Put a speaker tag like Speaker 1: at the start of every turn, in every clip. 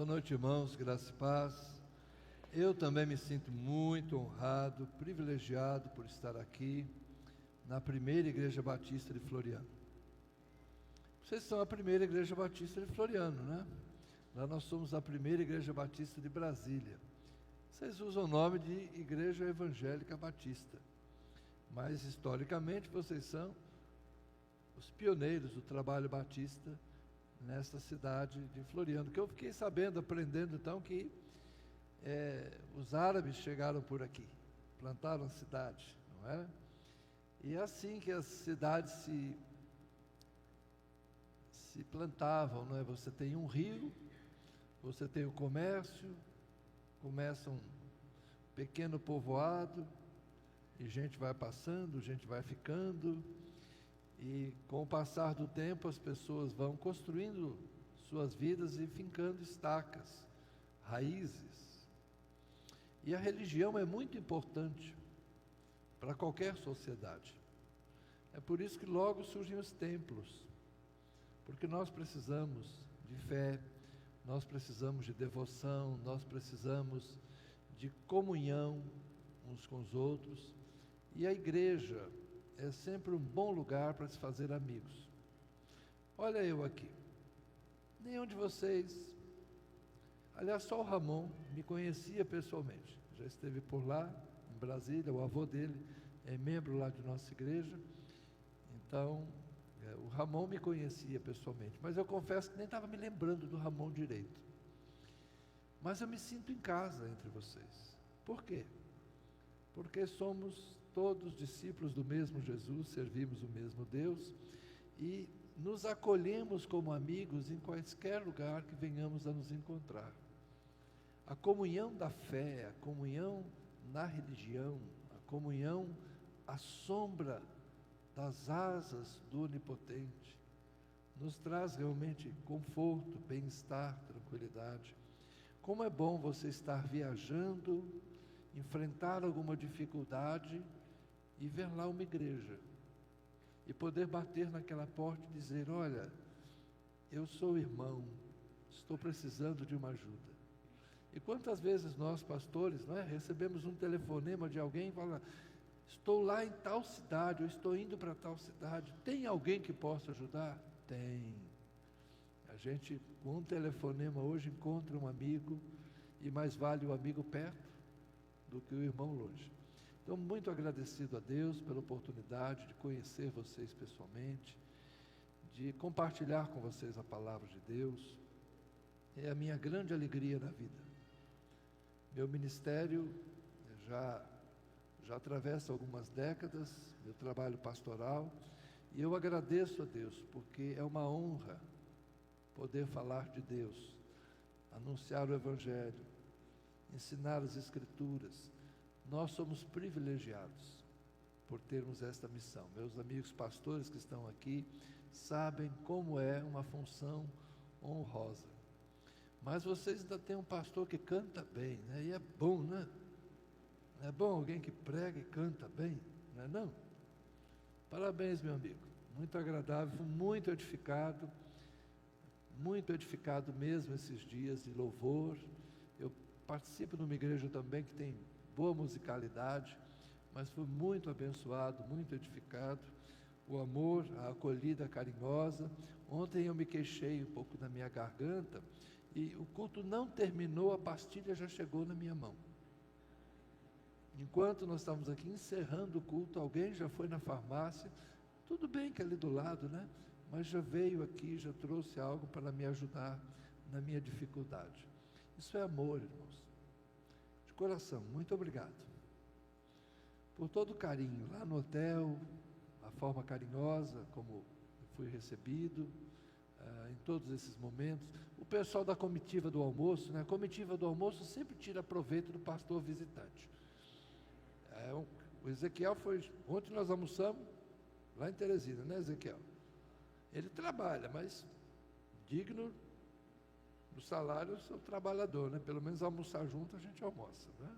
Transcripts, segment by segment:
Speaker 1: Boa noite, irmãos, graça e paz. Eu também me sinto muito honrado, privilegiado por estar aqui na primeira Igreja Batista de Floriano. Vocês são a primeira Igreja Batista de Floriano, né? Lá nós somos a primeira Igreja Batista de Brasília. Vocês usam o nome de Igreja Evangélica Batista, mas historicamente vocês são os pioneiros do trabalho batista nesta cidade de Floriano, que eu fiquei sabendo, aprendendo então que os árabes chegaram por aqui, plantaram a cidade, não é? E é assim que as cidades se plantavam, não é? Você tem um rio, você tem o comércio, começa um pequeno povoado, e gente vai passando, gente vai ficando, e com o passar do tempo as pessoas vão construindo suas vidas e fincando estacas, raízes. E a religião é muito importante para qualquer sociedade. É por isso que logo surgem os templos, porque nós precisamos de fé, nós precisamos de devoção, nós precisamos de comunhão uns com os outros, e a igreja é sempre um bom lugar para se fazer amigos. Olha eu aqui, nenhum de vocês, aliás, só o Ramon me conhecia pessoalmente, já esteve por lá, em Brasília, o avô dele é membro lá de nossa igreja, então o Ramon me conhecia pessoalmente, mas eu confesso que nem estava me lembrando do Ramon direito. Mas eu me sinto em casa entre vocês. Por quê? Porque somos todos discípulos do mesmo Jesus, servimos o mesmo Deus e nos acolhemos como amigos em qualquer lugar que venhamos a nos encontrar. A comunhão da fé, a comunhão na religião, a comunhão à sombra das asas do Onipotente, nos traz realmente conforto, bem-estar, tranquilidade. Como é bom você estar viajando, enfrentar alguma dificuldade e ver lá uma igreja e poder bater naquela porta e dizer: olha, eu sou irmão, estou precisando de uma ajuda. E quantas vezes nós pastores, não é, recebemos um telefonema de alguém e fala: estou lá em tal cidade, eu estou indo para tal cidade, tem alguém que possa ajudar? Tem. A gente com um telefonema hoje encontra um amigo, e mais vale o amigo perto do que o irmão longe. Então, muito agradecido a Deus pela oportunidade de conhecer vocês pessoalmente, de compartilhar com vocês a palavra de Deus. É a minha grande alegria na vida. Meu ministério já atravessa algumas décadas, meu trabalho pastoral, e eu agradeço a Deus, porque é uma honra poder falar de Deus, anunciar o Evangelho, ensinar as Escrituras. Nós somos privilegiados por termos esta missão. Meus amigos pastores que estão aqui sabem como é uma função honrosa. Mas vocês ainda têm um pastor que canta bem, né? E é bom, né? Não é bom alguém que prega e canta bem, não é não? Parabéns, meu amigo, muito agradável, fui muito edificado mesmo esses dias de louvor. Eu participo de uma igreja também que tem boa musicalidade, mas fui muito abençoado, muito edificado, o amor, a acolhida carinhosa. Ontem eu me queixei um pouco da minha garganta, e o culto não terminou, a pastilha já chegou na minha mão. Enquanto nós estávamos aqui encerrando o culto, alguém já foi na farmácia, tudo bem que é ali do lado, né? Mas já veio aqui, já trouxe algo para me ajudar na minha dificuldade. Isso é amor, irmãos. De coração, muito obrigado por todo o carinho lá no hotel, a forma carinhosa como eu fui recebido, em todos esses momentos. O pessoal da comitiva do almoço, né? A comitiva do almoço sempre tira proveito do pastor visitante. O Ezequiel foi, ontem nós almoçamos lá em Teresina, né, Ezequiel? Ele trabalha, mas digno do salário do seu trabalhador, né? Pelo menos almoçar junto a gente almoça, né?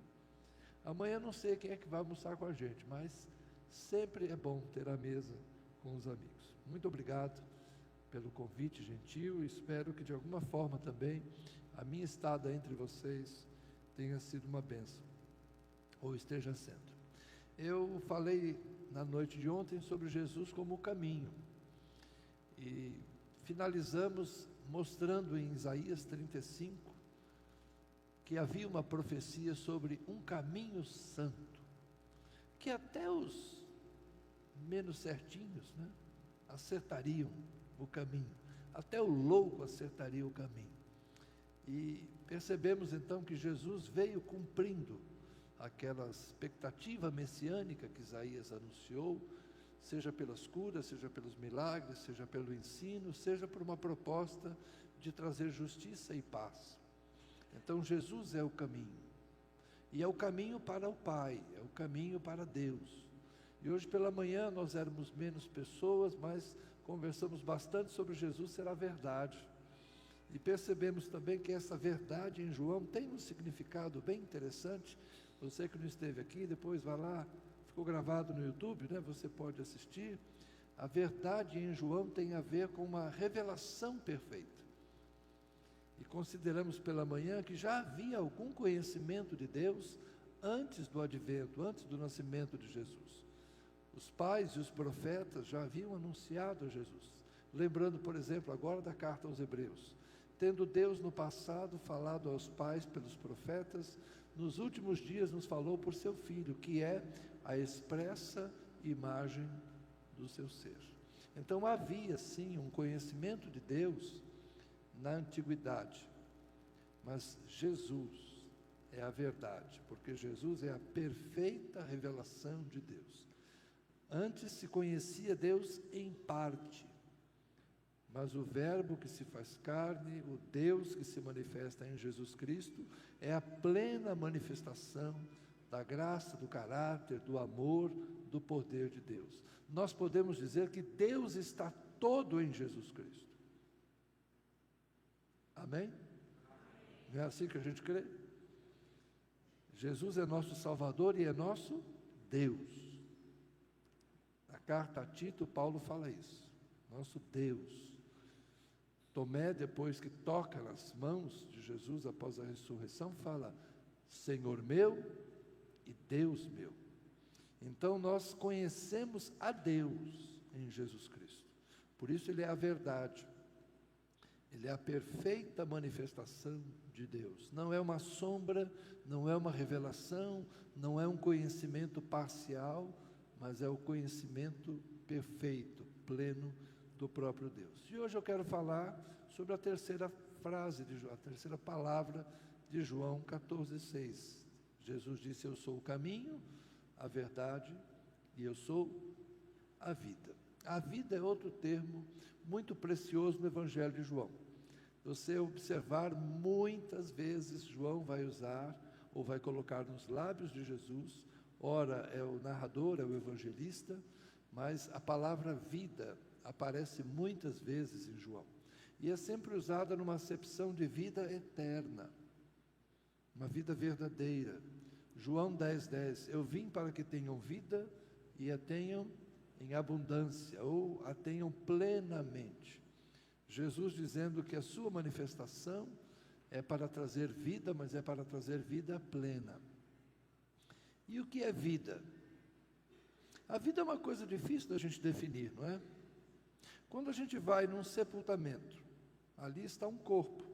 Speaker 1: Amanhã não sei quem é que vai almoçar com a gente, mas sempre é bom ter a mesa com os amigos. Muito obrigado pelo convite gentil, e espero que de alguma forma também a minha estada entre vocês tenha sido uma bênção, ou esteja sendo. Eu falei na noite de ontem sobre Jesus como o caminho, e finalizamos mostrando em Isaías 35, que havia uma profecia sobre um caminho santo, que até os menos certinhos, né, acertariam o caminho, até o louco acertaria o caminho. E percebemos então que Jesus veio cumprindo aquela expectativa messiânica que Isaías anunciou, seja pelas curas, seja pelos milagres, seja pelo ensino, seja por uma proposta de trazer justiça e paz. Então Jesus é o caminho, e é o caminho para o Pai, é o caminho para Deus. E hoje pela manhã nós éramos menos pessoas, mas conversamos bastante sobre Jesus ser a verdade. E percebemos também que essa verdade em João tem um significado bem interessante. Você que não esteve aqui, depois vá lá, ficou gravado no YouTube, né? Você pode assistir. A verdade em João tem a ver com uma revelação perfeita. E consideramos pela manhã que já havia algum conhecimento de Deus antes do advento, antes do nascimento de Jesus. Os pais e os profetas já haviam anunciado a Jesus. Lembrando, por exemplo, agora da carta aos Hebreus. Tendo Deus no passado falado aos pais pelos profetas, nos últimos dias nos falou por seu Filho, que é a expressa imagem do seu ser. Então havia sim um conhecimento de Deus na antiguidade, mas Jesus é a verdade, porque Jesus é a perfeita revelação de Deus. Antes se conhecia Deus em parte, mas o Verbo que se faz carne, o Deus que se manifesta em Jesus Cristo, é a plena manifestação da graça, do caráter, do amor, do poder de Deus. Nós podemos dizer que Deus está todo em Jesus Cristo. Amém? Não é assim que a gente crê? Jesus é nosso Salvador e é nosso Deus. Na carta a Tito, Paulo fala isso. Nosso Deus. Tomé, depois que toca nas mãos de Jesus após a ressurreição, fala: Senhor meu e Deus meu. Então nós conhecemos a Deus em Jesus Cristo. Por isso Ele é a verdade. Ele é a perfeita manifestação de Deus. Não é uma sombra, não é uma revelação, não é um conhecimento parcial, mas é o conhecimento perfeito, pleno do próprio Deus. E hoje eu quero falar sobre a terceira frase, a terceira palavra de João 14,6. Jesus disse: eu sou o caminho, a verdade e eu sou a vida. A vida é outro termo muito precioso no Evangelho de João. Você observar, muitas vezes João vai usar ou vai colocar nos lábios de Jesus, ora é o narrador, é o evangelista, mas a palavra vida aparece muitas vezes em João. E é sempre usada numa acepção de vida eterna, uma vida verdadeira. João 10,10, eu vim para que tenham vida e a tenham em abundância, ou a tenham plenamente. Jesus dizendo que a sua manifestação é para trazer vida, mas é para trazer vida plena. E o que é vida? A vida é uma coisa difícil da gente definir, não é? Quando a gente vai num sepultamento, ali está um corpo,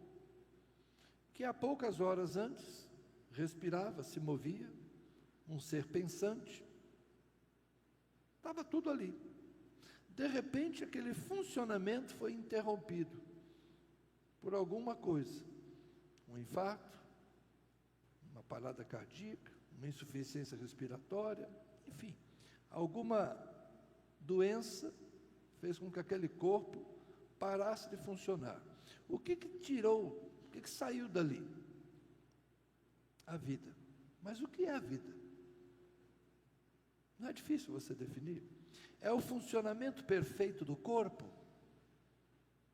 Speaker 1: que há poucas horas antes respirava, se movia, um ser pensante, estava tudo ali. De repente, aquele funcionamento foi interrompido por alguma coisa, um infarto, uma parada cardíaca, uma insuficiência respiratória, enfim, alguma doença fez com que aquele corpo parasse de funcionar. O que tirou, o que saiu dali? A vida. Mas o que é a vida? Não é difícil você definir. É o funcionamento perfeito do corpo?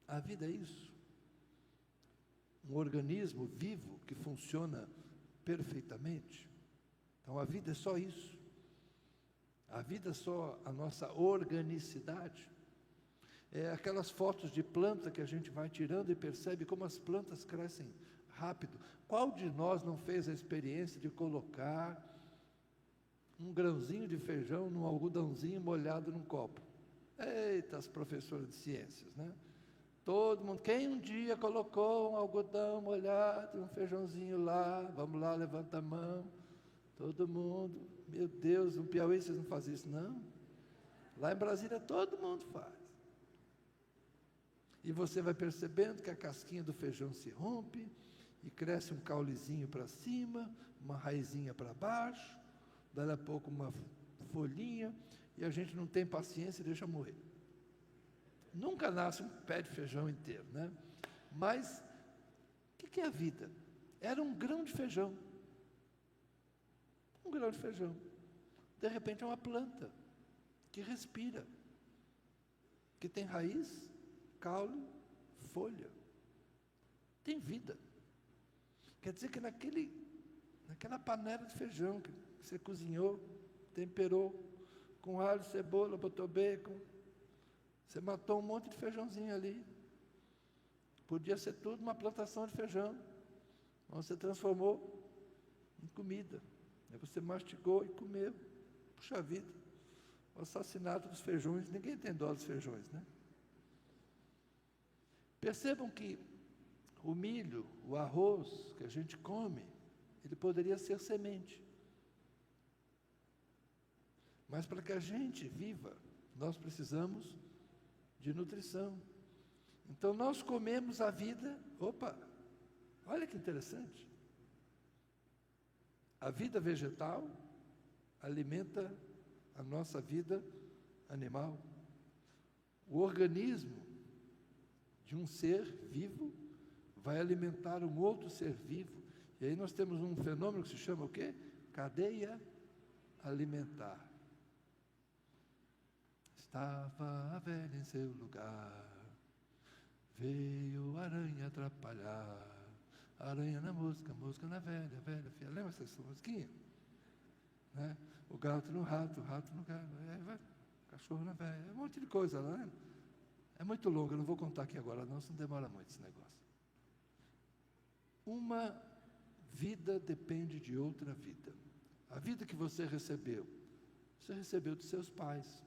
Speaker 1: A vida é isso. Um organismo vivo que funciona perfeitamente. Então a vida é só isso. A vida é só a nossa organicidade. É aquelas fotos de planta que a gente vai tirando e percebe como as plantas crescem rápido. Qual de nós não fez a experiência de colocar um grãozinho de feijão num algodãozinho molhado num copo? Eita, as professoras de ciências, né? Todo mundo, quem um dia colocou um algodão molhado, um feijãozinho lá, vamos lá, levanta a mão. Todo mundo, meu Deus, no Piauí vocês não fazem isso, não? Lá em Brasília todo mundo faz. E você vai percebendo que a casquinha do feijão se rompe, e cresce um caulezinho para cima, uma raizinha para baixo, daí a pouco uma folhinha, e a gente não tem paciência e deixa morrer. Nunca nasce um pé de feijão inteiro, né? Mas, o que é a vida? Era um grão de feijão. Um grão de feijão. De repente é uma planta que respira, que tem raiz, caule, folha. Tem vida. Quer dizer que naquela panela de feijão que você cozinhou, temperou, com alho, cebola, botou bacon, você matou um monte de feijãozinho ali. Podia ser tudo uma plantação de feijão, mas você transformou em comida. Aí você mastigou e comeu. Puxa vida, o assassinato dos feijões, ninguém tem dó dos feijões, né? Percebam que o milho, o arroz que a gente come, ele poderia ser semente. Mas para que a gente viva, nós precisamos de nutrição. Então nós comemos a vida, olha que interessante. A vida vegetal alimenta a nossa vida animal. O organismo de um ser vivo vai alimentar um outro ser vivo. E aí nós temos um fenômeno que se chama o quê? Cadeia alimentar. Estava a velha em seu lugar, veio a aranha atrapalhar. Aranha na mosca, mosca na velha, velha filha. Lembra essa musiquinha? Né? O gato no rato, o rato no gato, cachorro na velha, um monte de coisa lá, né? É muito longo, eu não vou contar aqui agora, não, senão demora muito esse negócio. Uma vida depende de outra vida. A vida que você recebeu dos seus pais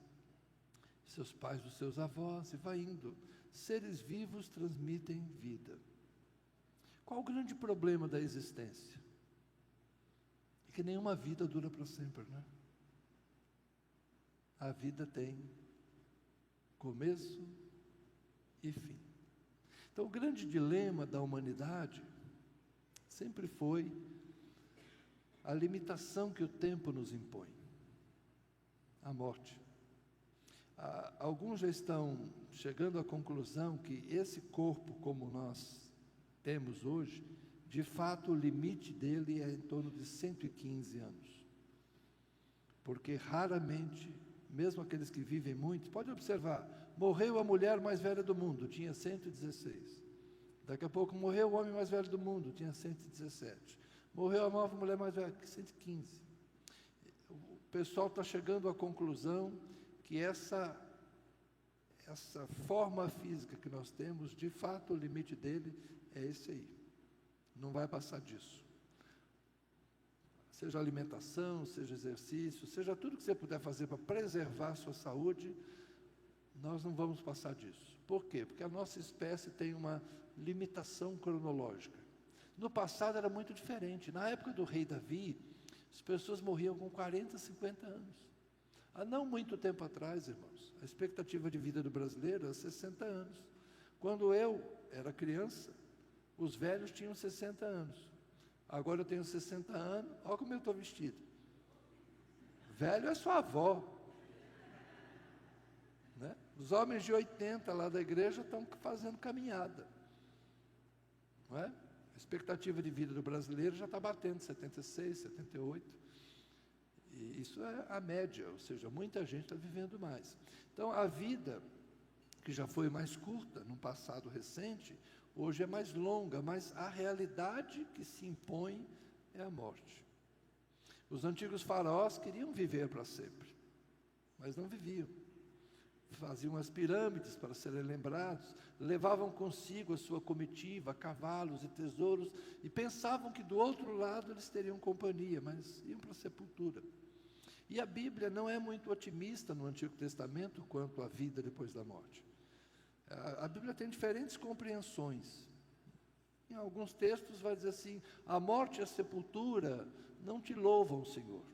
Speaker 1: dos seus avós, e vai indo. Seres vivos transmitem vida. Qual o grande problema da existência? É que nenhuma vida dura para sempre, né? A vida tem começo e fim. Então, o grande dilema da humanidade sempre foi a limitação que o tempo nos impõe, a morte. Alguns já estão chegando à conclusão que esse corpo, como nós temos hoje, de fato o limite dele é em torno de 115 anos. Porque raramente, mesmo aqueles que vivem muito, pode observar, morreu a mulher mais velha do mundo, tinha 116. Daqui a pouco morreu o homem mais velho do mundo, tinha 117. Morreu a nova mulher mais velha, 115. O pessoal está chegando à conclusão que essa forma física que nós temos, de fato, o limite dele é esse aí. Não vai passar disso. Seja alimentação, seja exercício, seja tudo que você puder fazer para preservar a sua saúde, nós não vamos passar disso. Por quê? Porque a nossa espécie tem uma limitação cronológica. No passado era muito diferente. Na época do rei Davi, as pessoas morriam com 40, 50 anos. Há não muito tempo atrás, irmãos, a expectativa de vida do brasileiro era 60 anos. Quando eu era criança, os velhos tinham 60 anos. Agora eu tenho 60 anos, olha como eu estou vestido. Velho é sua avó. Né? Os homens de 80 lá da igreja estão fazendo caminhada. Não é? A expectativa de vida do brasileiro já está batendo 76, 78. E isso é a média, ou seja, muita gente está vivendo mais. Então, a vida, que já foi mais curta no passado recente, hoje é mais longa, mas a realidade que se impõe é a morte. Os antigos faraós queriam viver para sempre, mas não viviam. faziam as pirâmides para serem lembrados, levavam consigo a sua comitiva, cavalos e tesouros, e pensavam que do outro lado eles teriam companhia, mas iam para a sepultura. E a Bíblia não é muito otimista no Antigo Testamento quanto à vida depois da morte. A Bíblia tem diferentes compreensões. Em alguns textos vai dizer assim: a morte e a sepultura não te louvam, Senhor.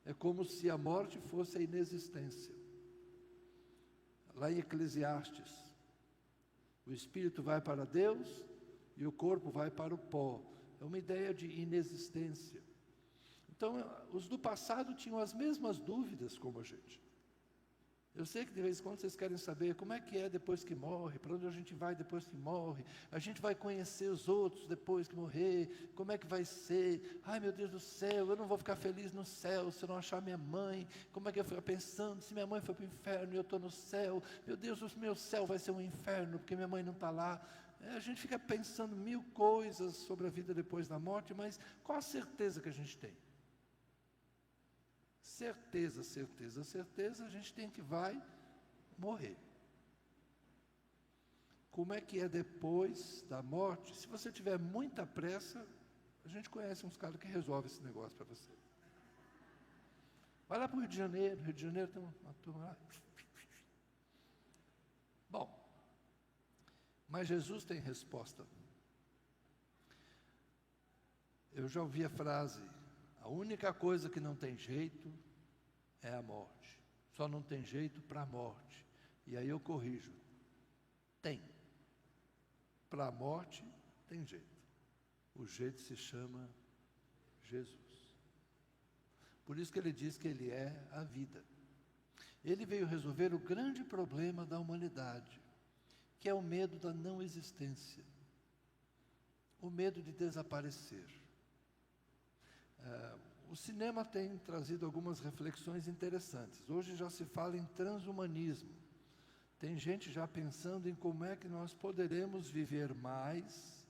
Speaker 1: É como se a morte fosse a inexistência. Lá em Eclesiastes, o espírito vai para Deus e o corpo vai para o pó. É uma ideia de inexistência. Então, os do passado tinham as mesmas dúvidas como a gente. Eu sei que de vez em quando vocês querem saber como é que é depois que morre, para onde a gente vai depois que morre, a gente vai conhecer os outros depois que morrer, como é que vai ser? Ai, meu Deus do céu, eu não vou ficar feliz no céu se eu não achar minha mãe. Como é que eu fico pensando, se minha mãe foi para o inferno e eu estou no céu? Meu Deus, o meu céu vai ser um inferno porque minha mãe não está lá. A gente fica pensando mil coisas sobre a vida depois da morte, mas qual a certeza que a gente tem? Certeza, certeza, certeza, a gente tem que vai morrer. Como é que é depois da morte? Se você tiver muita pressa, a gente conhece uns caras que resolvem esse negócio para você. Vai lá para o Rio de Janeiro. Rio de Janeiro tem uma turma lá. Bom, mas Jesus tem resposta. Eu já ouvi a frase: a única coisa que não tem jeito é a morte. Só não tem jeito para a morte. E aí eu corrijo: tem. Para a morte tem jeito. O jeito se chama Jesus. Por isso que ele diz que ele é a vida. Ele veio resolver o grande problema da humanidade, que é o medo da não existência, o medo de desaparecer. O cinema tem trazido algumas reflexões interessantes. Hoje já se fala em transhumanismo. Tem gente já pensando em como é que nós poderemos viver mais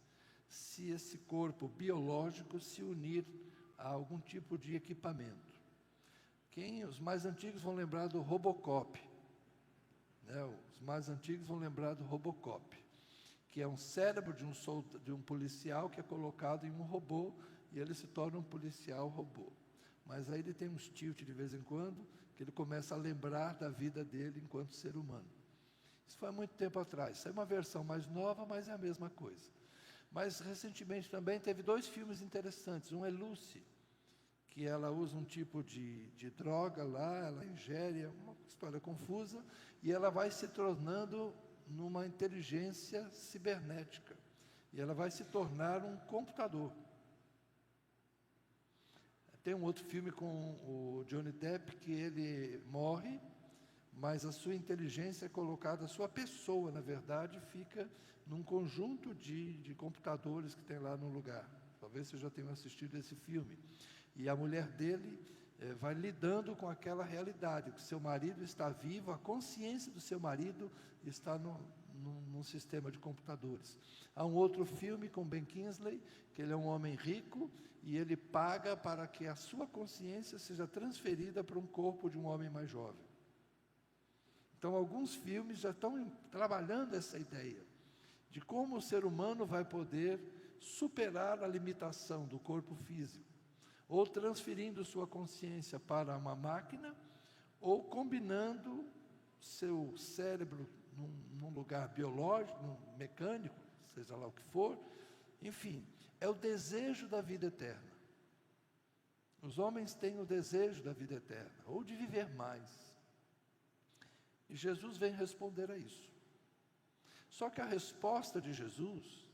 Speaker 1: se esse corpo biológico se unir a algum tipo de equipamento. Os mais antigos vão lembrar do Robocop. Os mais antigos vão lembrar do Robocop, que é um cérebro de um policial que é colocado em um robô e ele se torna um policial robô. Mas aí ele tem uns tilt de vez em quando, que ele começa a lembrar da vida dele enquanto ser humano. Isso foi há muito tempo atrás. Isso é uma versão mais nova, mas é a mesma coisa. Mas recentemente também teve 2 filmes interessantes. Um é Lucy, que ela usa um tipo de droga lá, ela ingere, é uma história confusa, e ela vai se tornando numa inteligência cibernética. E ela vai se tornar um computador. Tem um outro filme com o Johnny Depp que ele morre, mas a sua inteligência é colocada, a sua pessoa, na verdade, fica num conjunto de computadores que tem lá no lugar. Talvez vocês já tenham assistido esse filme. E a mulher dele vai lidando com aquela realidade, que seu marido está vivo, a consciência do seu marido está num sistema de computadores. Há um outro filme com Ben Kingsley, que ele é um homem rico, e ele paga para que a sua consciência seja transferida para um corpo de um homem mais jovem. Então, alguns filmes já estão trabalhando essa ideia de como o ser humano vai poder superar a limitação do corpo físico, ou transferindo sua consciência para uma máquina, ou combinando seu cérebro num lugar biológico, mecânico, seja lá o que for. Enfim, é o desejo da vida eterna. Os homens têm o desejo da vida eterna, ou de viver mais. E Jesus vem responder a isso. Só que a resposta de Jesus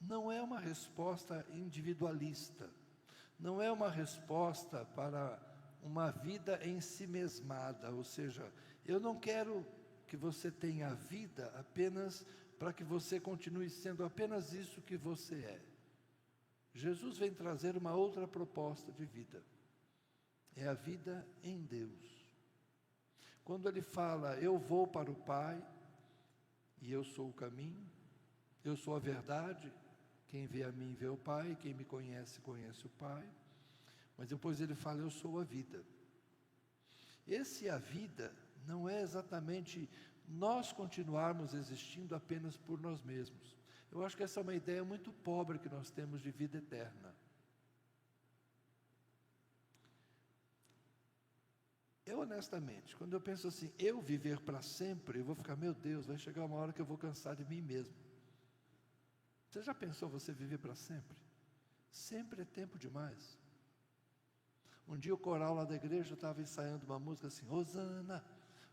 Speaker 1: não é uma resposta individualista, não é uma resposta para uma vida em si mesmada, ou seja, eu não quero que você tenha vida apenas para que você continue sendo apenas isso que você é. Jesus vem trazer uma outra proposta de vida, é a vida em Deus. Quando ele fala, eu vou para o Pai, e eu sou o caminho, eu sou a verdade, quem vê a mim vê o Pai, quem me conhece, conhece o Pai. Mas depois ele fala, eu sou a vida. Esse a vida não é exatamente nós continuarmos existindo apenas por nós mesmos. Eu acho que essa é uma ideia muito pobre que nós temos de vida eterna. Eu, honestamente, quando eu penso assim, eu viver para sempre, eu vou ficar, meu Deus, vai chegar uma hora que eu vou cansar de mim mesmo. Você já pensou você viver para sempre? Sempre é tempo demais. Um dia o coral lá da igreja estava ensaiando uma música assim, Hosana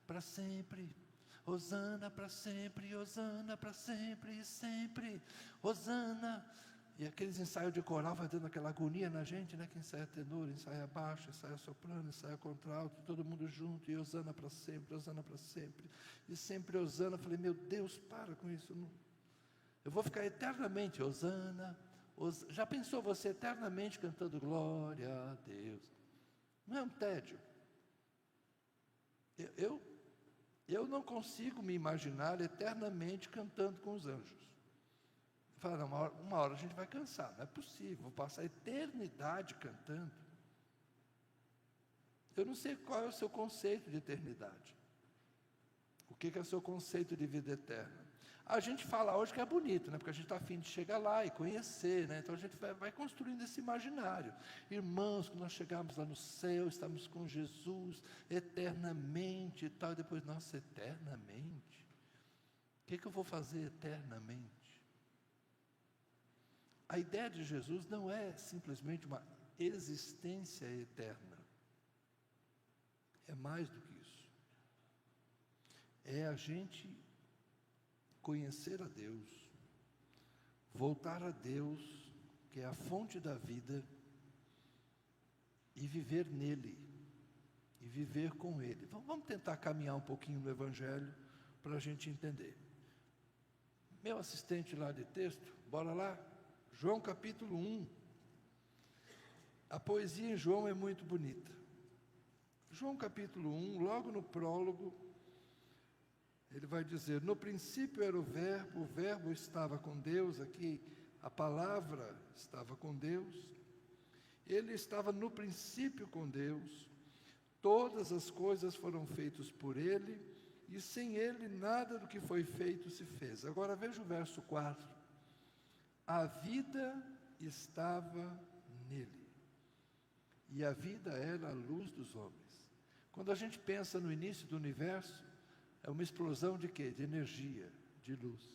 Speaker 1: para sempre, Hosana para sempre, Hosana para sempre e sempre, Hosana. E aqueles ensaios de coral vai dando aquela agonia na gente, né? Que ensaia tenor, ensaia baixo, ensaia soprano, ensaia contralto, todo mundo junto, e Hosana para sempre, Hosana para sempre. E sempre Hosana. Falei, meu Deus, para com isso. Não. Eu vou ficar eternamente Hosana. Já pensou você eternamente cantando glória a Deus? Não é um tédio? Eu não consigo me imaginar eternamente cantando com os anjos. Fala, uma hora a gente vai cansar, não é possível, vou passar a eternidade cantando. Eu não sei qual é o seu conceito de eternidade. O que é o seu conceito de vida eterna? A gente fala hoje que é bonito, né? Porque a gente está a fim de chegar lá e conhecer, né? Então a gente vai construindo esse imaginário. Irmãos, quando nós chegarmos lá no céu, estamos com Jesus eternamente e tal. E depois, nossa, eternamente? O que eu vou fazer eternamente? A ideia de Jesus não é simplesmente uma existência eterna. É mais do que isso. É a gente conhecer a Deus, voltar a Deus, que é a fonte da vida, e viver nele, e viver com ele. Vamos tentar caminhar um pouquinho no Evangelho, para a gente entender. Meu assistente lá de texto, bora lá? João capítulo 1. A poesia em João é muito bonita. João capítulo 1, logo no prólogo, ele vai dizer, no princípio era o verbo estava com Deus, aqui a palavra estava com Deus, ele estava no princípio com Deus, todas as coisas foram feitas por ele, e sem ele nada do que foi feito se fez. Agora veja o verso 4. A vida estava nele, e a vida era a luz dos homens. Quando a gente pensa no início do universo, é uma explosão de quê? De energia, de luz.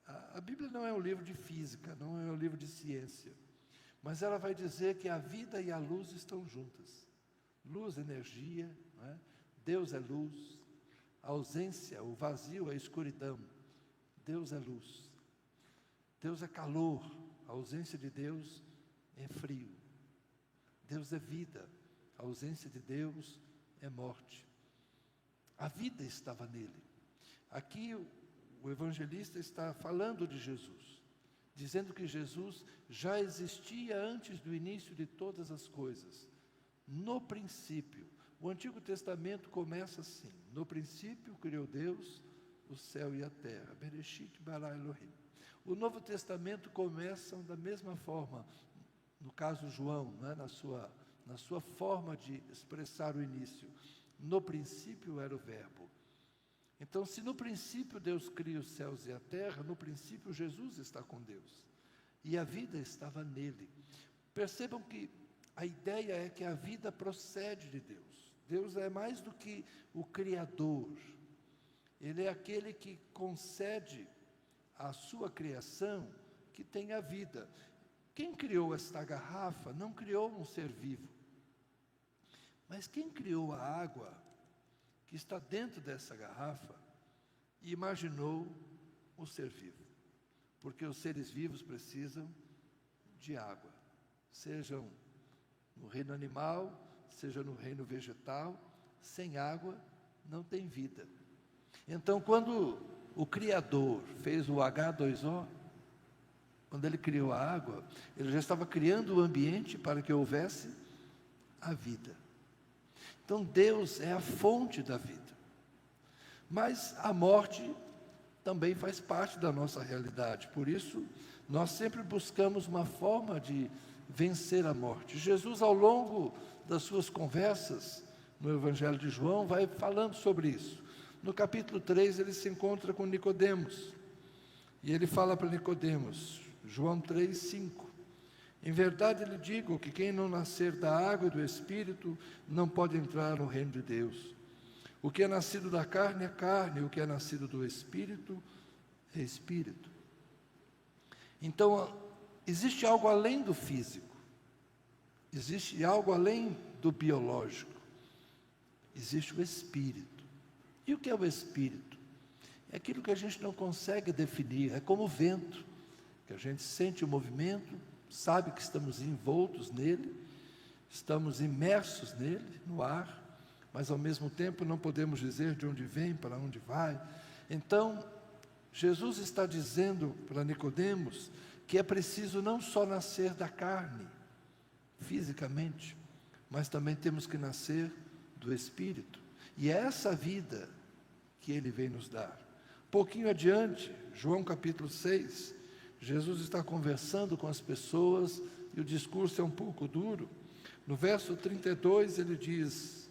Speaker 1: A Bíblia não é um livro de física, não é um livro de ciência, mas ela vai dizer que a vida e a luz estão juntas. Luz, energia, não é? Deus é luz, a ausência, o vazio, a escuridão. Deus é luz. Deus é calor, a ausência de Deus é frio. Deus é vida, a ausência de Deus é morte. A vida estava nele. Aqui o evangelista está falando de Jesus, dizendo que Jesus já existia antes do início de todas as coisas. No princípio, o Antigo Testamento começa assim, no princípio criou Deus o céu e a terra. Bereshit bara Elohim. O Novo Testamento começa da mesma forma, no caso João, né, na sua forma de expressar o início. No princípio era o verbo. Então, se no princípio Deus cria os céus e a terra, no princípio Jesus está com Deus. E a vida estava nele. Percebam que a ideia é que a vida procede de Deus. Deus é mais do que o Criador. Ele é aquele que concede à sua criação que tem a vida. Quem criou esta garrafa não criou um ser vivo. Mas quem criou a água que está dentro dessa garrafa e imaginou o ser vivo? Porque os seres vivos precisam de água, sejam no reino animal, seja no reino vegetal, sem água não tem vida. Então, quando o Criador fez o H2O, quando ele criou a água, ele já estava criando o ambiente para que houvesse a vida. Então, Deus é a fonte da vida. Mas a morte também faz parte da nossa realidade. Por isso, nós sempre buscamos uma forma de vencer a morte. Jesus, ao longo das suas conversas no Evangelho de João, vai falando sobre isso. No capítulo 3, ele se encontra com Nicodemos, e ele fala para Nicodemos, João 3, 5, em verdade lhe digo que quem não nascer da água e do Espírito não pode entrar no reino de Deus. O que é nascido da carne é carne, o que é nascido do Espírito é Espírito. Então, existe algo além do físico, existe algo além do biológico, existe o Espírito. E o que é o Espírito? É aquilo que a gente não consegue definir, é como o vento, que a gente sente o movimento, sabe que estamos envoltos nele, estamos imersos nele, no ar, mas ao mesmo tempo não podemos dizer de onde vem, para onde vai. Então, Jesus está dizendo para Nicodemos que é preciso não só nascer da carne, fisicamente, mas também temos que nascer do Espírito. E é essa vida que Ele vem nos dar. Pouquinho adiante, João capítulo 6, Jesus está conversando com as pessoas e o discurso é um pouco duro. No verso 32 ele diz,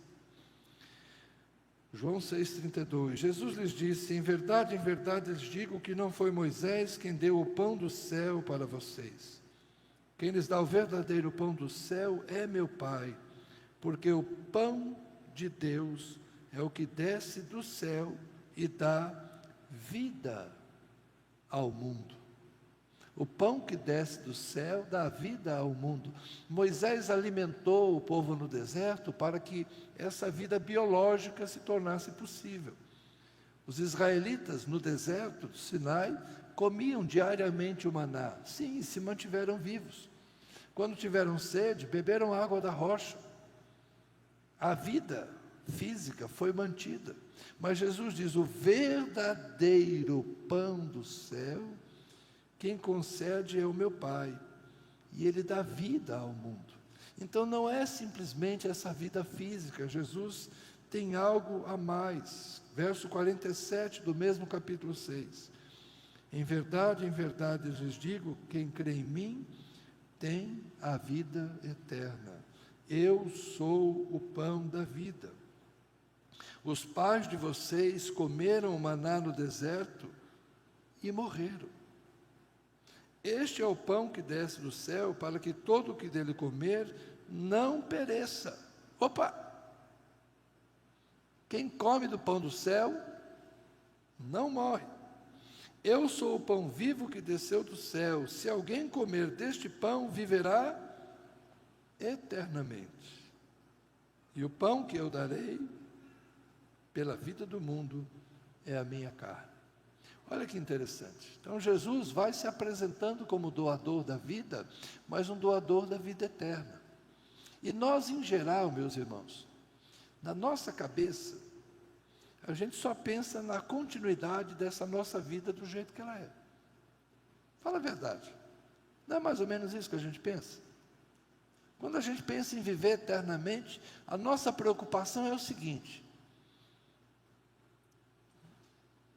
Speaker 1: João 6,32, Jesus lhes disse, em verdade lhes digo que não foi Moisés quem deu o pão do céu para vocês. Quem lhes dá o verdadeiro pão do céu é meu Pai, porque o pão de Deus é o que desce do céu e dá vida ao mundo. O pão que desce do céu dá vida ao mundo. Moisés alimentou o povo no deserto para que essa vida biológica se tornasse possível. Os israelitas no deserto do Sinai comiam diariamente o maná. Sim, se mantiveram vivos. Quando tiveram sede, beberam água da rocha. A vida física foi mantida. Mas Jesus diz, o verdadeiro pão do céu, quem concede é o meu Pai, e Ele dá vida ao mundo. Então não é simplesmente essa vida física, Jesus tem algo a mais. Verso 47 do mesmo capítulo 6. Em verdade lhes digo, quem crê em mim tem a vida eterna. Eu sou o pão da vida. Os pais de vocês comeram o maná no deserto e morreram. Este é o pão que desce do céu, para que todo o que dele comer não pereça. Opa! Quem come do pão do céu não morre. Eu sou o pão vivo que desceu do céu. Se alguém comer deste pão, viverá eternamente. E o pão que eu darei pela vida do mundo é a minha carne. Olha que interessante. Então Jesus vai se apresentando como doador da vida, mas um doador da vida eterna. E nós, em geral, meus irmãos, na nossa cabeça, a gente só pensa na continuidade dessa nossa vida do jeito que ela é. Fala a verdade. Não é mais ou menos isso que a gente pensa? Quando a gente pensa em viver eternamente, a nossa preocupação é o seguinte: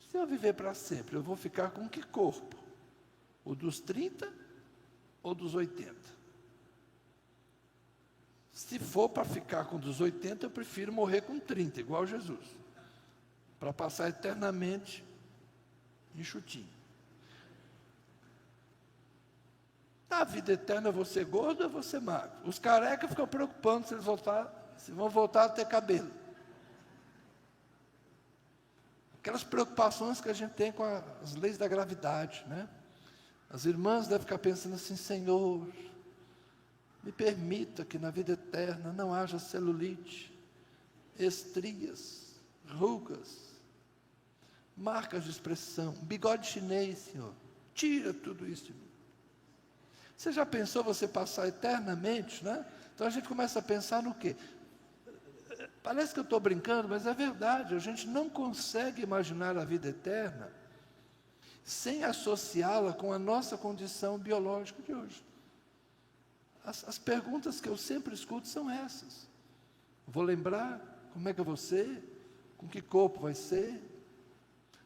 Speaker 1: se eu viver para sempre, eu vou ficar com que corpo? O dos 30 ou dos 80? Se for para ficar com dos 80, eu prefiro morrer com 30, igual Jesus, para passar eternamente enxutinho. Na vida eterna, eu vou ser gordo ou eu vou ser magro? Os carecas ficam preocupando se eles vão voltar a ter cabelo. Aquelas preocupações que a gente tem com as leis da gravidade, né? As irmãs devem ficar pensando assim: Senhor, me permita que na vida eterna não haja celulite, estrias, rugas, marcas de expressão, bigode chinês, Senhor. Tira tudo isso de mim. Você já pensou você passar eternamente, né? Então a gente começa a pensar no quê? Parece que eu estou brincando, mas é verdade. A gente não consegue imaginar a vida eterna sem associá-la com a nossa condição biológica de hoje. As perguntas que eu sempre escuto são essas. Vou lembrar como é que eu vou ser? Com que corpo vai ser?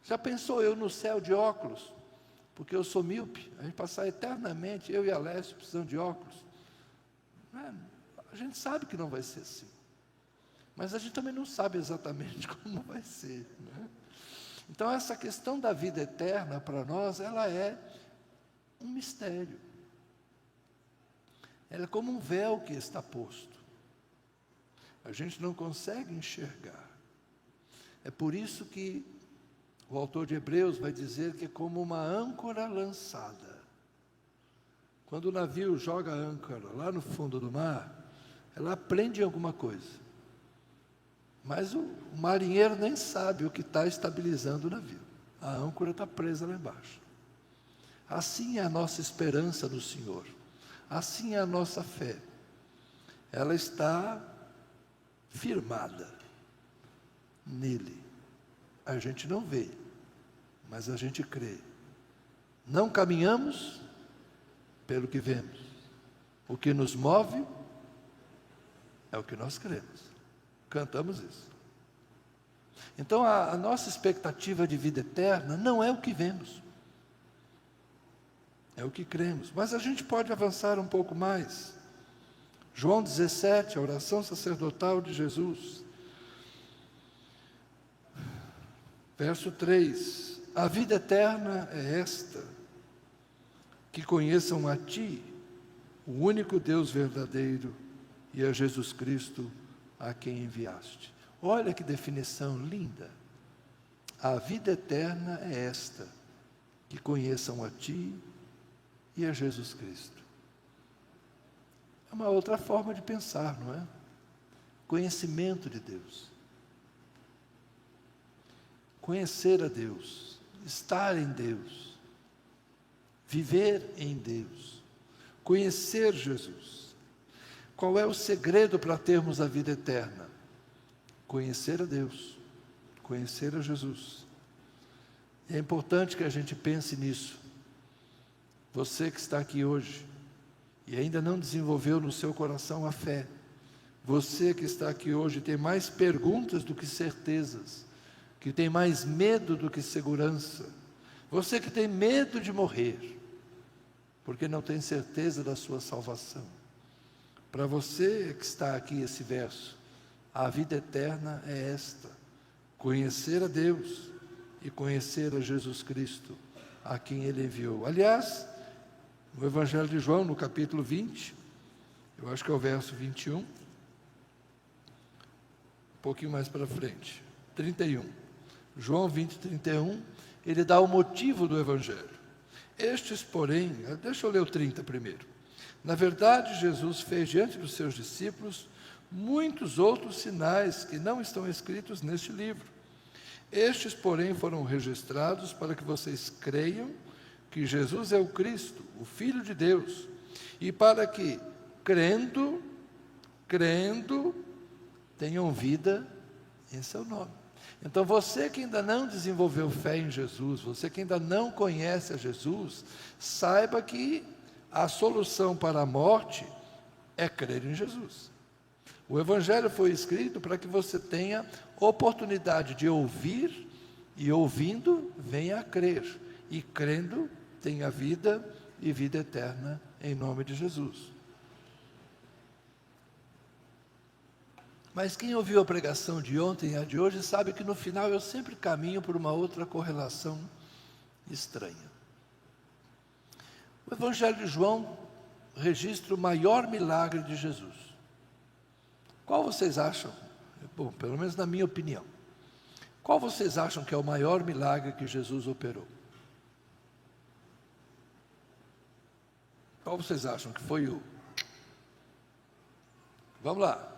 Speaker 1: Já pensou eu no céu de óculos? Porque eu sou míope, a gente passar eternamente, eu e a Lécio precisando de óculos. gente sabe que não vai ser assim. Mas a gente também não sabe exatamente como vai ser, né? Então, essa questão da vida eterna, para nós, ela é um mistério. Ela é como um véu que está posto. A gente não consegue enxergar. É por isso que o autor de Hebreus vai dizer que é como uma âncora lançada. Quando o navio joga a âncora lá no fundo do mar, ela prende alguma coisa. Mas o marinheiro nem sabe o que está estabilizando o navio. A âncora está presa lá embaixo. Assim é a nossa esperança no Senhor. Assim é a nossa fé. Ela está firmada nele. A gente não vê, mas a gente crê. Não caminhamos pelo que vemos. O que nos move é o que nós cremos. Cantamos isso. Então, a nossa expectativa de vida eterna não é o que vemos. É o que cremos. Mas a gente pode avançar um pouco mais. João 17, a oração sacerdotal de Jesus. Verso 3. A vida eterna é esta: que conheçam a Ti, o único Deus verdadeiro, e a Jesus Cristo, a quem enviaste. Olha que definição linda. A vida eterna é esta: que conheçam a Ti e a Jesus Cristo. É uma outra forma de pensar, não é? Conhecimento de Deus. Conhecer a Deus, estar em Deus, viver em Deus, conhecer Jesus. Qual é o segredo para termos a vida eterna? Conhecer a Deus, conhecer a Jesus. É importante que a gente pense nisso. Você que está aqui hoje e ainda não desenvolveu no seu coração a fé, você que está aqui hoje tem mais perguntas do que certezas, que tem mais medo do que segurança, você que tem medo de morrer, porque não tem certeza da sua salvação. Para você que está aqui esse verso, a vida eterna é esta: conhecer a Deus e conhecer a Jesus Cristo, a quem Ele enviou. Aliás, no Evangelho de João, no capítulo 20, eu acho que é o verso 21, um pouquinho mais para frente, 31. João 20, 31, ele dá o motivo do Evangelho. Estes, porém, deixa eu ler o 30 primeiro. Na verdade, Jesus fez diante dos seus discípulos muitos outros sinais que não estão escritos neste livro. Estes, porém, foram registrados para que vocês creiam que Jesus é o Cristo, o Filho de Deus, e para que, crendo, tenham vida em seu nome. Então, você que ainda não desenvolveu fé em Jesus, você que ainda não conhece a Jesus, saiba que a solução para a morte é crer em Jesus. O Evangelho foi escrito para que você tenha oportunidade de ouvir, e ouvindo, venha a crer, e crendo, tenha vida e vida eterna, em nome de Jesus. Mas quem ouviu a pregação de ontem e a de hoje sabe que no final eu sempre caminho por uma outra correlação estranha. O Evangelho de João registra o maior milagre de Jesus. Qual vocês acham? Bom, pelo menos na minha opinião. Qual vocês acham que é o maior milagre que Jesus operou? Qual vocês acham que foi o... Vamos lá.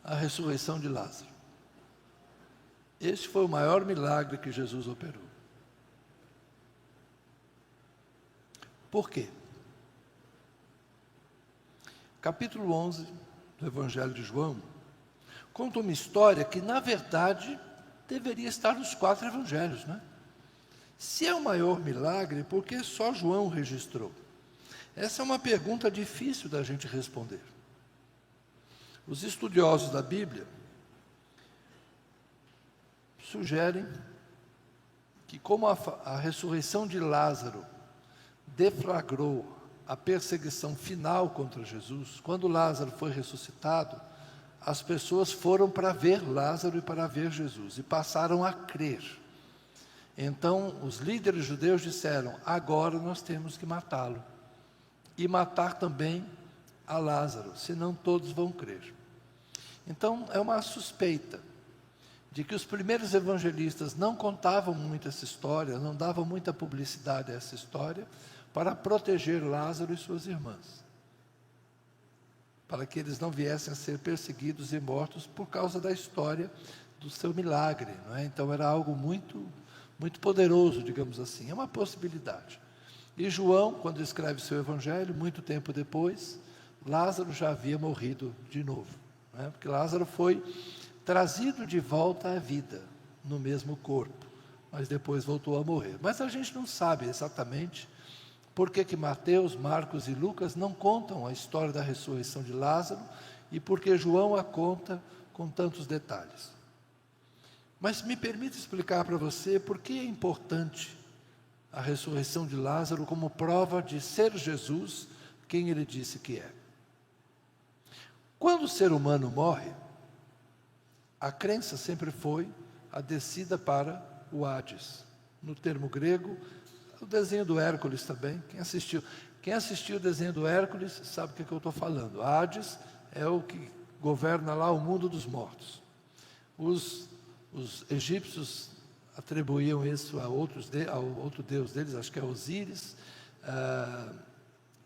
Speaker 1: A ressurreição de Lázaro. Este foi o maior milagre que Jesus operou. Por quê? Capítulo 11 do Evangelho de João conta uma história que, na verdade, deveria estar nos 4 evangelhos, né? Se é o maior milagre, por que só João registrou? Essa é uma pergunta difícil da gente responder. Os estudiosos da Bíblia sugerem que, como a ressurreição de Lázaro deflagrou a perseguição final contra Jesus, quando Lázaro foi ressuscitado, as pessoas foram para ver Lázaro e para ver Jesus, e passaram a crer. Então, os líderes judeus disseram: agora nós temos que matá-lo, e matar também a Lázaro, senão todos vão crer. Então, é uma suspeita de que os primeiros evangelistas não contavam muito essa história, não davam muita publicidade a essa história, para proteger Lázaro e suas irmãs, para que eles não viessem a ser perseguidos e mortos por causa da história do seu milagre, não é? Então era algo muito, muito poderoso, digamos assim, é uma possibilidade. E João, quando escreve seu evangelho, muito tempo depois, Lázaro já havia morrido de novo, não é? Porque Lázaro foi trazido de volta à vida, no mesmo corpo, mas depois voltou a morrer. Mas a gente não sabe exatamente por que Mateus, Marcos e Lucas não contam a história da ressurreição de Lázaro e por que João a conta com tantos detalhes. Mas me permite explicar para você por que é importante a ressurreição de Lázaro como prova de ser Jesus quem ele disse que é. Quando o ser humano morre, a crença sempre foi a descida para o Hades. No termo grego, o desenho do Hércules também. Quem assistiu o desenho do Hércules sabe o que eu estou falando. Hades é o que governa lá o mundo dos mortos. Os egípcios atribuíam isso ao outro deus deles, acho que é Osíris,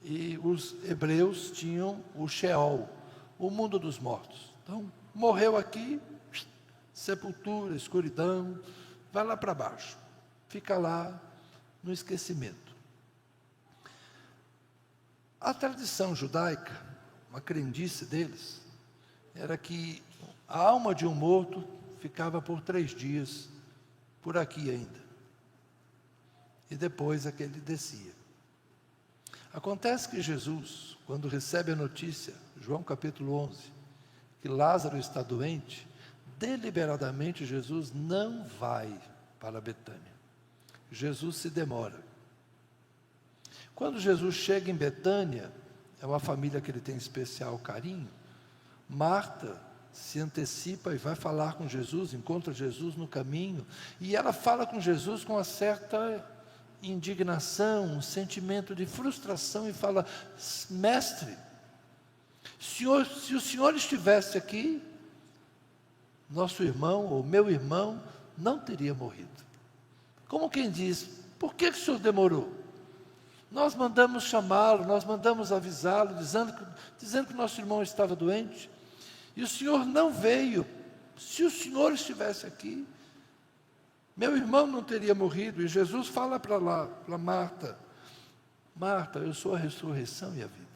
Speaker 1: e os hebreus tinham o Sheol, o mundo dos mortos. Então, morreu aqui, sepultura, escuridão, vai lá para baixo, fica lá no esquecimento. A tradição judaica, uma crendice deles, era que a alma de um morto ficava por 3 dias, por aqui ainda, e depois é que ele descia. Acontece que Jesus, quando recebe a notícia, João capítulo 11, que Lázaro está doente, deliberadamente Jesus não vai para Betânia. Jesus se demora. Quando Jesus chega em Betânia, é uma família que ele tem especial carinho, Marta se antecipa e vai falar com Jesus, encontra Jesus no caminho, e ela fala com Jesus com uma certa indignação, um sentimento de frustração, e fala: mestre, se o senhor estivesse aqui, nosso irmão, ou meu irmão, não teria morrido. Como quem diz: por que o senhor demorou? Nós mandamos chamá-lo, nós mandamos avisá-lo, dizendo que nosso irmão estava doente, e o senhor não veio. Se o senhor estivesse aqui, meu irmão não teria morrido. E Jesus fala para Marta: Marta, eu sou a ressurreição e a vida.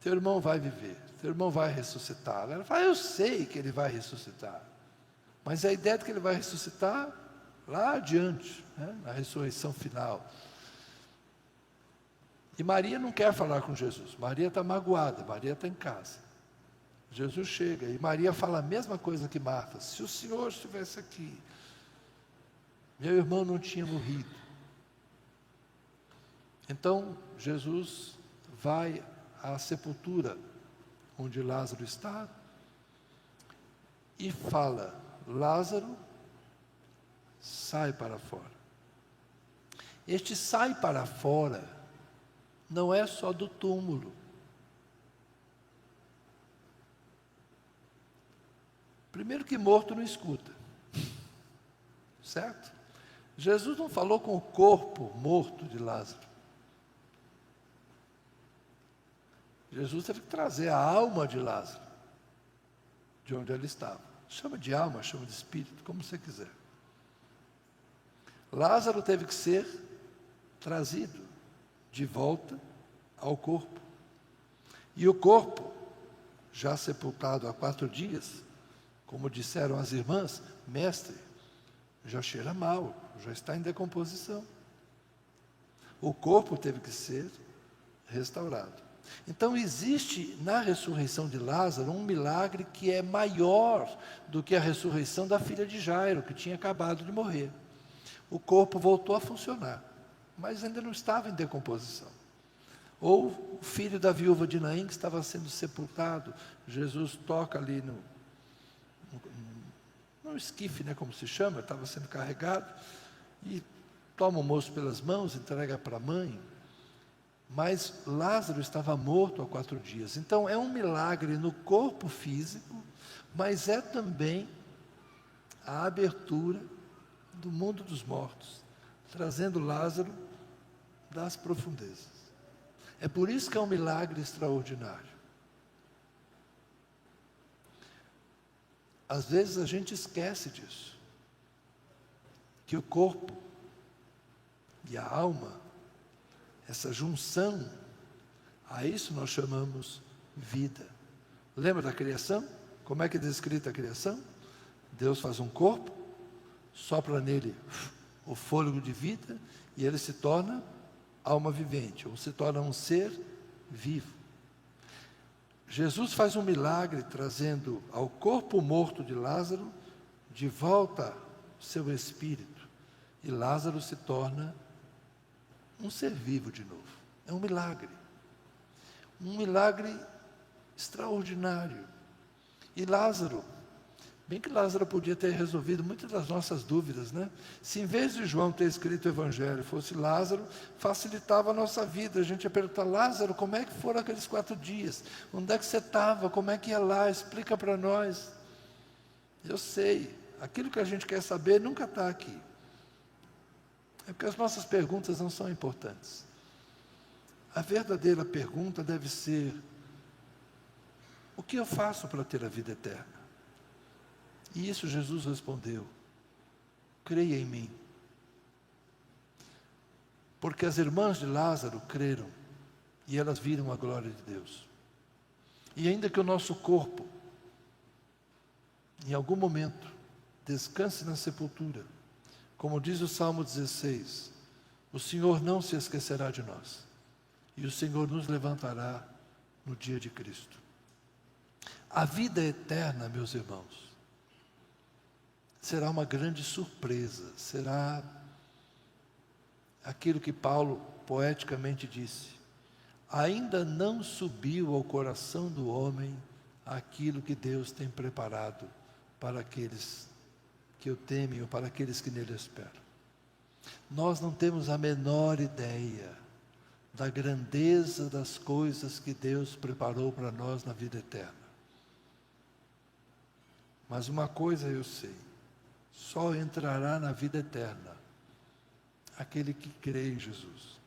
Speaker 1: Teu irmão vai viver, teu irmão vai ressuscitar. Ela fala: eu sei que ele vai ressuscitar, mas a ideia de que ele vai ressuscitar lá adiante, né, na ressurreição final. E Maria não quer falar com Jesus. Maria está magoada, Maria está em casa. Jesus chega e Maria fala a mesma coisa que Marta: se o senhor estivesse aqui, meu irmão não tinha morrido. Então Jesus vai à sepultura onde Lázaro está e fala: Lázaro, sai para fora. Este sai para fora não é só do túmulo. Primeiro que morto não escuta, certo? Jesus não falou com o corpo morto de Lázaro. Jesus teve que trazer a alma de Lázaro, de onde ele estava. Chama de alma, chama de espírito, como você quiser. Lázaro teve que ser trazido de volta ao corpo. E o corpo, já sepultado há 4 dias, como disseram as irmãs: mestre, já cheira mal, já está em decomposição. O corpo teve que ser restaurado. Então existe na ressurreição de Lázaro um milagre que é maior do que a ressurreição da filha de Jairo, que tinha acabado de morrer. O corpo voltou a funcionar. mas ainda não estava em decomposição. Ou o filho da viúva de Naim, que estava sendo sepultado, Jesus toca ali no esquife, né, como se chama, estava sendo carregado, e toma o moço pelas mãos, entrega para a mãe, mas Lázaro estava morto há 4 dias. Então é um milagre no corpo físico, mas é também a abertura do mundo dos mortos, trazendo Lázaro das profundezas. É por isso que é um milagre extraordinário. Às vezes a gente esquece disso, que o corpo e a alma, essa junção, a isso nós chamamos vida. Lembra da criação? Como é que é descrita a criação? Deus faz um corpo, sopra nele o fôlego de vida e ele se torna alma vivente, ou se torna um ser vivo. Jesus faz um milagre trazendo ao corpo morto de Lázaro de volta seu espírito, e Lázaro se torna um ser vivo de novo. É um milagre extraordinário. E Lázaro, bem que Lázaro podia ter resolvido muitas das nossas dúvidas, né? Se em vez de João ter escrito o Evangelho fosse Lázaro, facilitava a nossa vida. A gente ia perguntar: Lázaro, como é que foram aqueles 4 dias? Onde é que você estava? Como é que ia lá? Explica para nós. Eu sei, aquilo que a gente quer saber nunca está aqui. É porque as nossas perguntas não são importantes. A verdadeira pergunta deve ser: o que eu faço para ter a vida eterna? E isso Jesus respondeu: creia em mim. Porque as irmãs de Lázaro creram, e elas viram a glória de Deus. E ainda que o nosso corpo, em algum momento, descanse na sepultura, como diz o Salmo 16, o Senhor não se esquecerá de nós, e o Senhor nos levantará no dia de Cristo. A vida eterna, meus irmãos, será uma grande surpresa, será aquilo que Paulo poeticamente disse: ainda não subiu ao coração do homem aquilo que Deus tem preparado para aqueles que o temem ou para aqueles que nele esperam. Nós não temos a menor ideia da grandeza das coisas que Deus preparou para nós na vida eterna. Mas uma coisa eu sei: só entrará na vida eterna aquele que crê em Jesus.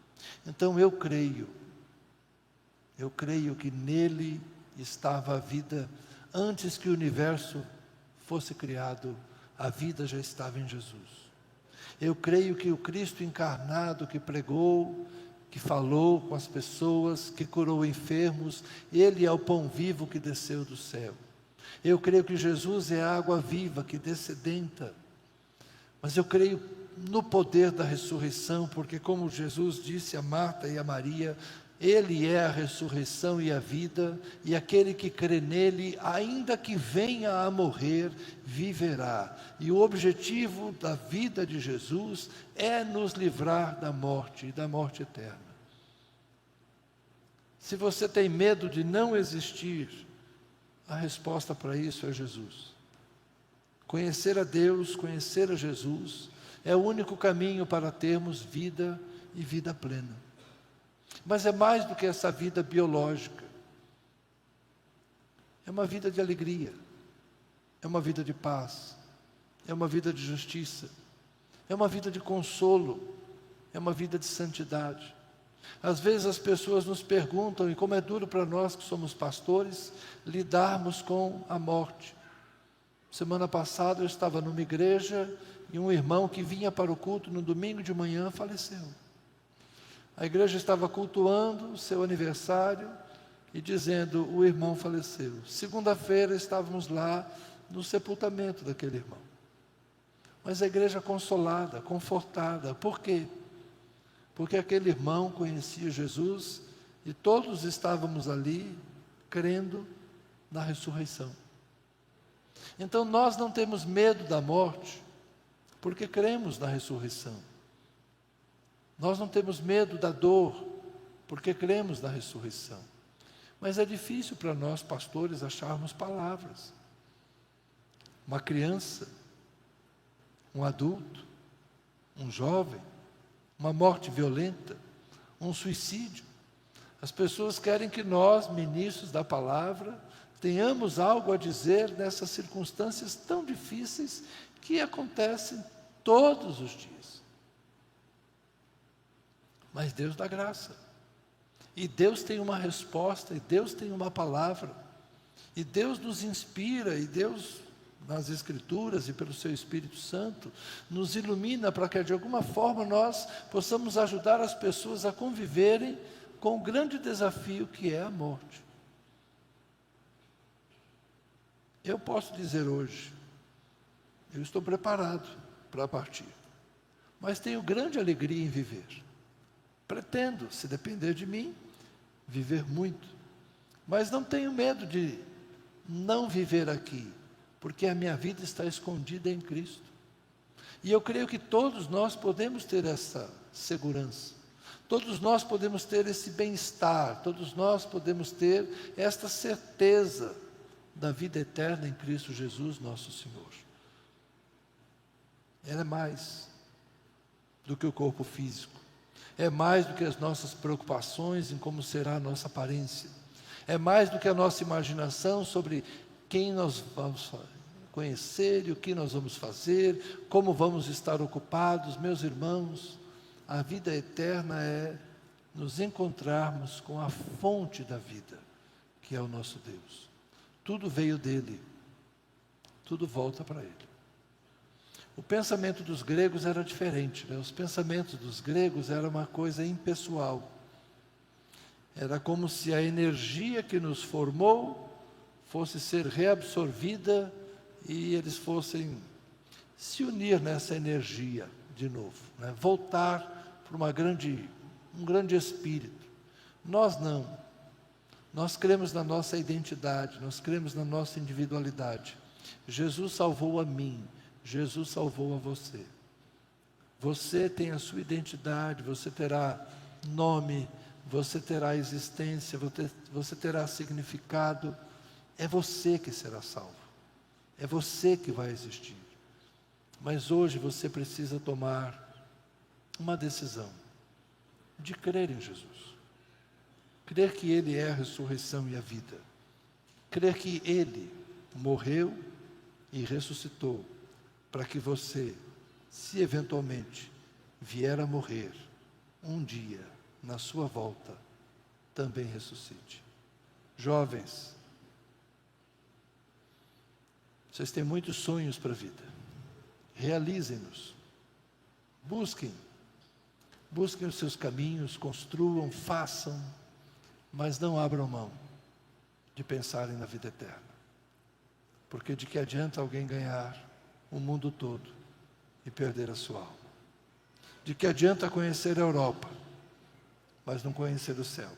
Speaker 1: Então eu creio que nele estava a vida. Antes que o universo fosse criado, a vida já estava em Jesus. Eu creio que o Cristo encarnado, que pregou, que falou com as pessoas, que curou enfermos, ele é o pão vivo que desceu do céu. Eu creio que Jesus é a água viva que descedenta. Mas eu creio no poder da ressurreição, porque como Jesus disse a Marta e a Maria, Ele é a ressurreição e a vida, e aquele que crê nele, ainda que venha a morrer, viverá. E o objetivo da vida de Jesus é nos livrar da morte e da morte eterna. Se você tem medo de não existir, a resposta para isso é Jesus. Conhecer a Deus, conhecer a Jesus, é o único caminho para termos vida e vida plena. Mas é mais do que essa vida biológica. É uma vida de alegria, é uma vida de paz, é uma vida de justiça, é uma vida de consolo, é uma vida de santidade. Às vezes as pessoas nos perguntam, e como é duro para nós que somos pastores, lidarmos com a morte. Semana passada eu estava numa igreja e um irmão que vinha para o culto no domingo de manhã faleceu. A igreja estava cultuando o seu aniversário e dizendo: o irmão faleceu. Segunda-feira estávamos lá no sepultamento daquele irmão. Mas a igreja consolada, confortada. Por quê? Porque aquele irmão conhecia Jesus e todos estávamos ali crendo na ressurreição. Então nós não temos medo da morte, porque cremos na ressurreição. Nós não temos medo da dor, porque cremos na ressurreição. Mas é difícil para nós, pastores, acharmos palavras. Uma criança, um adulto, um jovem, uma morte violenta, um suicídio. As pessoas querem que nós, ministros da palavra, tenhamos algo a dizer nessas circunstâncias tão difíceis que acontecem todos os dias. Mas Deus dá graça. E Deus tem uma resposta, e Deus tem uma palavra. E Deus nos inspira, e Deus, nas Escrituras e pelo seu Espírito Santo, nos ilumina para que de alguma forma nós possamos ajudar as pessoas a conviverem com o grande desafio que é a morte. Eu posso dizer hoje, eu estou preparado para partir, mas tenho grande alegria em viver. Pretendo, se depender de mim, viver muito, mas não tenho medo de não viver aqui, porque a minha vida está escondida em Cristo. E eu creio que todos nós podemos ter essa segurança, todos nós podemos ter esse bem-estar, todos nós podemos ter esta certeza da vida eterna em Cristo Jesus, nosso Senhor. Ela é mais do que o corpo físico, é mais do que as nossas preocupações em como será a nossa aparência, é mais do que a nossa imaginação sobre quem nós vamos conhecer e o que nós vamos fazer, como vamos estar ocupados. Meus irmãos, a vida eterna é nos encontrarmos com a fonte da vida, que é o nosso Deus. Tudo veio dele, tudo volta para ele. O pensamento dos gregos era diferente, né? Os pensamentos dos gregos era uma coisa impessoal. Era como se a energia que nos formou fosse ser reabsorvida e eles fossem se unir nessa energia de novo, né? Voltar para um grande espírito. Nós não. Nós cremos na nossa identidade, nós cremos na nossa individualidade. Jesus salvou a mim, Jesus salvou a você. Você tem a sua identidade, você terá nome, você terá existência, você terá significado. É você que será salvo. É você que vai existir. Mas hoje você precisa tomar uma decisão de crer em Jesus. Crer que Ele é a ressurreição e a vida. Crer que Ele morreu e ressuscitou para que você, se eventualmente vier a morrer, um dia, na sua volta, também ressuscite. Jovens, vocês têm muitos sonhos para a vida. Realizem-nos. Busquem os seus caminhos, construam, façam, mas não abram mão de pensarem na vida eterna. Porque de que adianta alguém ganhar o mundo todo e perder a sua alma? De que adianta conhecer a Europa, mas não conhecer o céu?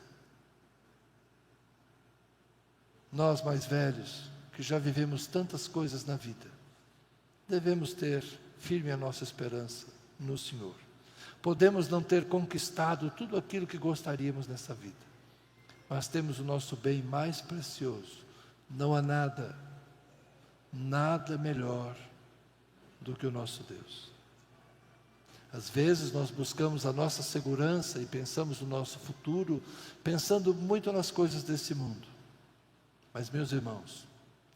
Speaker 1: Nós mais velhos, que já vivemos tantas coisas na vida, devemos ter firme a nossa esperança no Senhor. Podemos não ter conquistado tudo aquilo que gostaríamos nessa vida, mas temos o nosso bem mais precioso. Não há nada melhor do que o nosso Deus. Às vezes nós buscamos a nossa segurança e pensamos no nosso futuro, pensando muito nas coisas desse mundo. Mas, meus irmãos,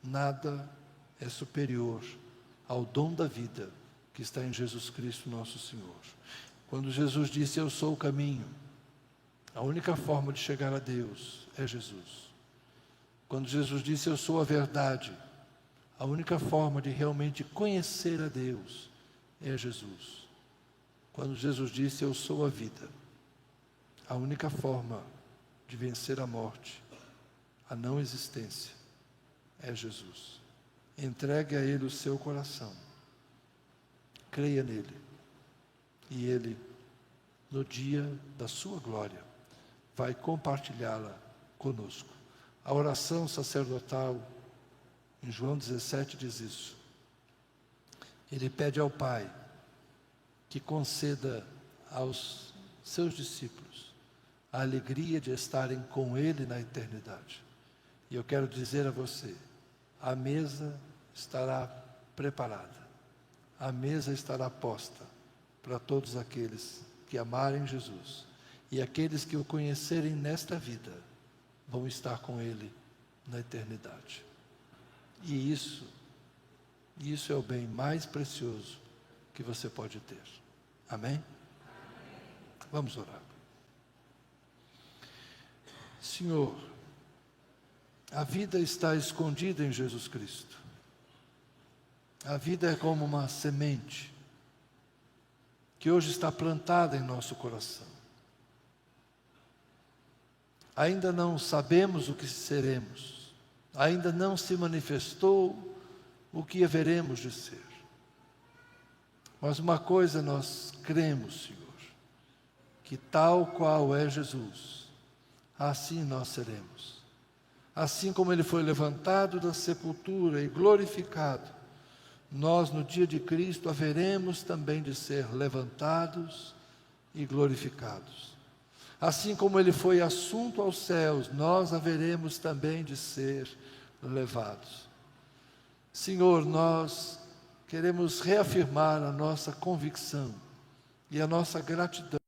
Speaker 1: nada é superior ao dom da vida que está em Jesus Cristo, nosso Senhor. Quando Jesus disse: eu sou o caminho, a única forma de chegar a Deus é Jesus. Quando Jesus disse: eu sou a verdade, a única forma de realmente conhecer a Deus é Jesus. Quando Jesus disse: eu sou a vida, a única forma de vencer a morte, a não existência, é Jesus. Entregue a Ele o seu coração, creia nele, e Ele, no dia da sua glória, vai compartilhá-la conosco. A oração sacerdotal em João 17 diz isso. Ele pede ao Pai que conceda aos seus discípulos, a alegria de estarem com Ele na eternidade. E eu quero dizer a você, a mesa estará preparada, a mesa estará posta para todos aqueles que amarem Jesus, e aqueles que o conhecerem nesta vida, vão estar com Ele na eternidade. E isso é o bem mais precioso que você pode ter. Amém? Vamos orar. Senhor, a vida está escondida em Jesus Cristo. A vida é como uma semente que hoje está plantada em nosso coração. Ainda não sabemos o que seremos, ainda não se manifestou o que haveremos de ser. Mas uma coisa nós cremos, Senhor, que tal qual é Jesus, assim nós seremos. Assim como Ele foi levantado da sepultura e glorificado, nós no dia de Cristo haveremos também de ser levantados e glorificados. Assim como Ele foi assunto aos céus, nós haveremos também de ser levados. Senhor, nós queremos reafirmar a nossa convicção e a nossa gratidão